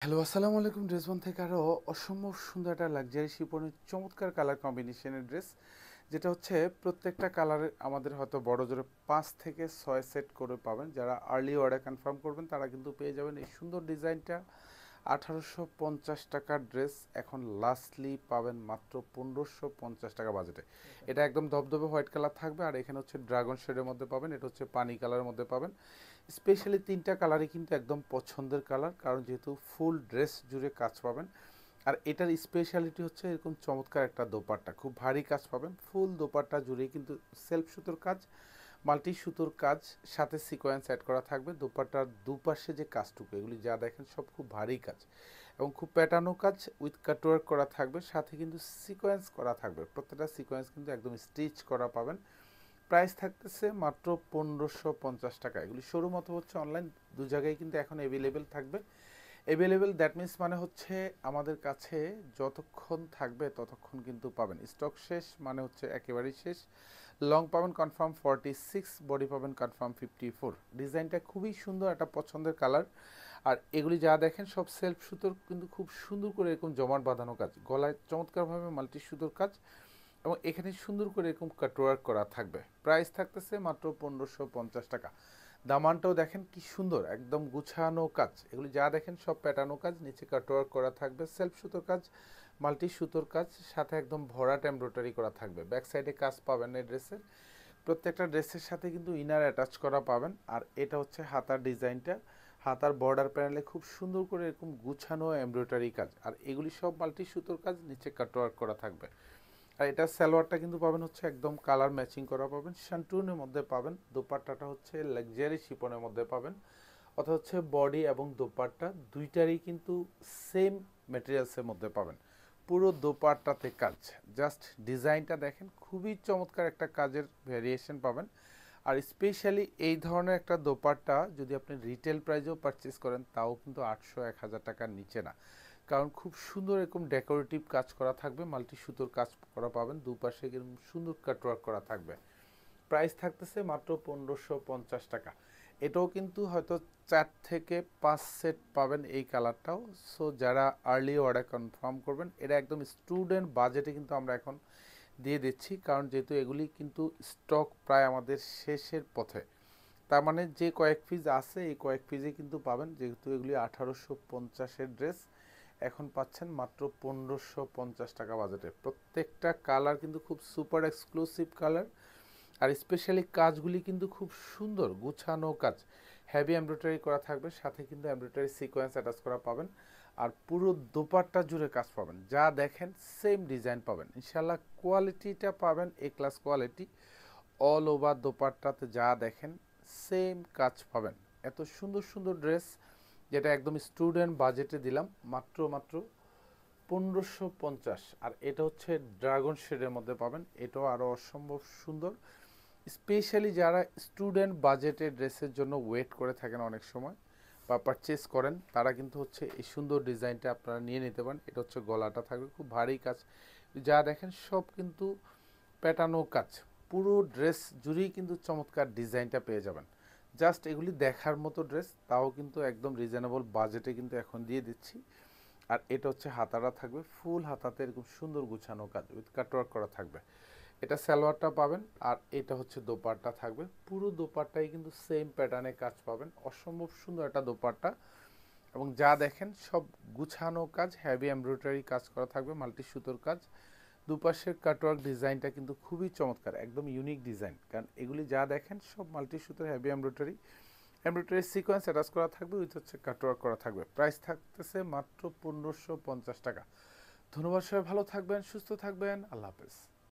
Hello, আসসালামু আলাইকুম। ড্রেসবন থেকে আরও অসম্ভব সুন্দর একটা লাক্সারি শিপনের চমৎকার কালার কম্বিনেশনের ড্রেস, যেটা হচ্ছে প্রত্যেকটা কালারের আমাদের হয়তো বড় জোরে 5 থেকে 6 সেট করে পাবেন। যারা আর্লি অর্ডার কনফার্ম করবেন তারা কিন্তু পেয়ে যাবেন এই সুন্দর ডিজাইনটা। 1850 টাকার ড্রেস এখন লাস্টলি পাবেন মাত্র 1550 টাকা বাজেটে। এটা একদম ধবধবে হোয়াইট কালার থাকবে, আর এখানে হচ্ছে ড্রাগন শেডের মধ্যে পাবেন, এটা হচ্ছে পানি কালারের মধ্যে পাবেন। স্পেশালি তিনটা কালারই কিন্তু একদম পছন্দের কালার, কারণ যেহেতু ফুল ড্রেস জুড়ে কাজ পাবেন। আর এটার স্পেশালিটি হচ্ছে এরকম চমৎকার একটা দোপাট্টা, খুব ভারী কাজ পাবেন ফুল দোপাট্টা জুড়েই, কিন্তু সেলফ সুতোর কাজ, মাল্টি সুতোর কাজ, সাথে সিকোয়েন্স অ্যাড করা থাকবে। দোপাট্টার দুপাশে যে কাজটুকু এগুলি যা দেখেন সব খুব ভারী কাজ এবং খুব প্যাটার্নও কাজ উইথ কাটওয়ার্ক করা থাকবে, সাথে কিন্তু সিকোয়েন্স করা থাকবে। প্রত্যেকটা সিকোয়েন্স কিন্তু একদম স্টিচ করা পাবেন। প্রাইস থাকতেছে মাত্র 1550 টাকা। এগুলি শোরুম অথবা হচ্ছে অনলাইন, দু জায়গায় কিন্তু এখন অ্যাভেলেবেল থাকবে। অ্যাভেলেবেল দ্যাট মিন্স মানে হচ্ছে আমাদের কাছে যতক্ষণ থাকবে ততক্ষণ কিন্তু পাবেন। স্টক শেষ মানে হচ্ছে একেবারেই শেষ। লং পাবেন কনফার্ম 46, বডি পাবেন কনফার্ম 54। ডিজাইনটা খুবই সুন্দর, একটা পছন্দের কালার। আর এগুলি যা দেখেন সব সেলফ সুতোর, কিন্তু খুব সুন্দর করে এরকম জমাট বাঁধানো কাজ, গলায় চমৎকারভাবে মাল্টি সুতোর কাজ, এবং এখানে সুন্দর করে এরকম কাটওয়ার্ক করা থাকবে। প্রাইস থাকতেছে মাত্র 1550 টাকা। দামানটাও দেখেন কি সুন্দর, একদম গুছানো কাজ। এগুলি যা দেখেন সব প্যাটার্নো কাজ, নিচে কাটওয়ার্ক করা থাকবে, সেলফ সুতোর কাজ, মাল্টি সুতোর কাজ, সাথে একদম ভরাট এমব্রয়ডারি করা থাকবে। ব্যাক সাইডে কাজ পাবেন এই ড্রেসের। প্রত্যেকটা ড্রেসের সাথে কিন্তু ইনার অ্যাটাচ করা পাবেন। আর এটা হচ্ছে হাতার ডিজাইনটা। হাতার বর্ডার প্যানেলে খুব সুন্দর করে এরকম গুছানো এমব্রয়ডারি কাজ, আর এগুলি সব মাল্টি সুতোর কাজ, নিচে কাটওয়ার্ক করা থাকবে। আর এটা সালোয়ারটা কিন্তু পাবেন হচ্ছে একদম কালার ম্যাচিং করা পাবেন, শান্টুনের মধ্যে পাবেন। দোপাট্টাটা হচ্ছে লাক্সারি শিপনের মধ্যে পাবেন, অথবা হচ্ছে বডি এবং দোপাট্টা দুইটারই কিন্তু সেম ম্যাটেরিয়ালসের মধ্যে পাবেন। পুরো দোপাট্টাতে কাজ, জাস্ট ডিজাইনটা দেখেন, খুবই চমৎকার একটা কাজের ভ্যারিয়েশন পাবেন। আর স্পেশালি এই ধরনের একটা দোপাট্টা যদি আপনি রিটেল প্রাইসেও পারচেস করেন তাও কিন্তু 800-1000 টাকার নিচে না, কারণ খুব সুন্দর এরকম ডেকোরেটিভ কাজ করা থাকবে, মাল্টি সুতোর কাজ করা পাবেন, দুপাশে এরকম সুন্দর কাটওয়ার্ক করা থাকবে। প্রাইস থাকতেছে মাত্র 1550 টাকা। এটাও কিন্তু হয়তো 4 থেকে 5 সেট পাবেন এই কালারটাও। সো যারা আর্লি অর্ডার কনফার্ম করবেন, এটা একদম স্টুডেন্ট বাজেটে কিন্তু আমরা এখন দিয়ে দিচ্ছি, কারণ যেহেতু এগুলি কিন্তু স্টক প্রায় আমাদের শেষের পথে। তার মানে যে কয়েক পিস আছে এই কয়েক পিসে কিন্তু পাবেন, যেহেতু এগুলি 1850-এর ড্রেস এখন পাচ্ছেন মাত্র 1550 টাকা বাজেটে। প্রত্যেকটা কালার কিন্তু খুব সুপার এক্সক্লুসিভ কালার। আর স্পেশালি কাজগুলি কিন্তু খুব সুন্দর গুছানো কাজ, হেভি এমব্রয়ডারি করা থাকবে, সাথে কিন্তু এমব্রয়ডারি সিকোয়েন্স অ্যাটাচ করা পাবেন। আর পুরো দোপাট্টা জুড়ে কাজ পাবেন, যা দেখেন সেম ডিজাইন পাবেন। ইনশাল্লাহ কোয়ালিটিটা পাবেন এ ক্লাস কোয়ালিটি। অল ওভার দোপাট্টাতে যা দেখেন সেম কাজ পাবেন। এত সুন্দর সুন্দর ড্রেস, যেটা একদম স্টুডেন্ট বাজেটে দিলাম মাত্র মাত্র 1550। আর এটা হচ্ছে ড্রাগন শেডের মধ্যে পাবেন, এটাও আরও অসম্ভব সুন্দর। স্পেশালি যারা স্টুডেন্ট বাজেটে ড্রেসের জন্য ওয়েট করে থাকেন অনেক সময় বা পারচেস করেন, তারা কিন্তু হচ্ছে এই সুন্দর ডিজাইনটা আপনারা নিয়ে নিতে পারেন। এটা হচ্ছে গলাটা থাকবে, খুব ভারী কাজ, যা দেখেন সব কিন্তু প্যাটার্নও কাজ। পুরো ড্রেস জুড়েই কিন্তু চমৎকার ডিজাইনটা পেয়ে যাবেন। জাস্ট এগুলি দেখার মতো ড্রেস, তাও কিন্তু একদম রিজনেবল বাজেটে কিন্তু এখন দিয়ে দিচ্ছি। আর এটা হচ্ছে হাতাটা থাকবে, ফুল হাতাতে এরকম সুন্দর গুছানো কাজ উইথ কাটওয়ার্ক করা থাকবে। এটা সালোয়ারটা পাবেন, আর এটা হচ্ছে দোপাট্টা থাকবে। পুরো দোপাট্টাই কিন্তু সেম প্যাটার্নে কাজ পাবেন, অসম্ভব সুন্দর একটা দোপাট্টা। এবং যা দেখেন সব গুছানো কাজ, হেভি এমব্রয়ডারি কাজ করা থাকবে, মাল্টি সুতোর কাজ। দুপাশের কাটওয়ার্ক ডিজাইনটা কিন্তু খুবই চমৎকার, একদম ইউনিক ডিজাইন, কারণ এগুলি যা দেখেন সব মাল্টি সুতোর heavy embroidery, embroidery sequence attach করা থাকবে, উইথ হচ্ছে কাটওয়ার্ক করা থাকবে। প্রাইস থাকতেছে মাত্র 1550 টাকা। ধন্যবাদ, সবাই ভালো থাকবেন, সুস্থ থাকবেন, আল্লাহ হাফেজ।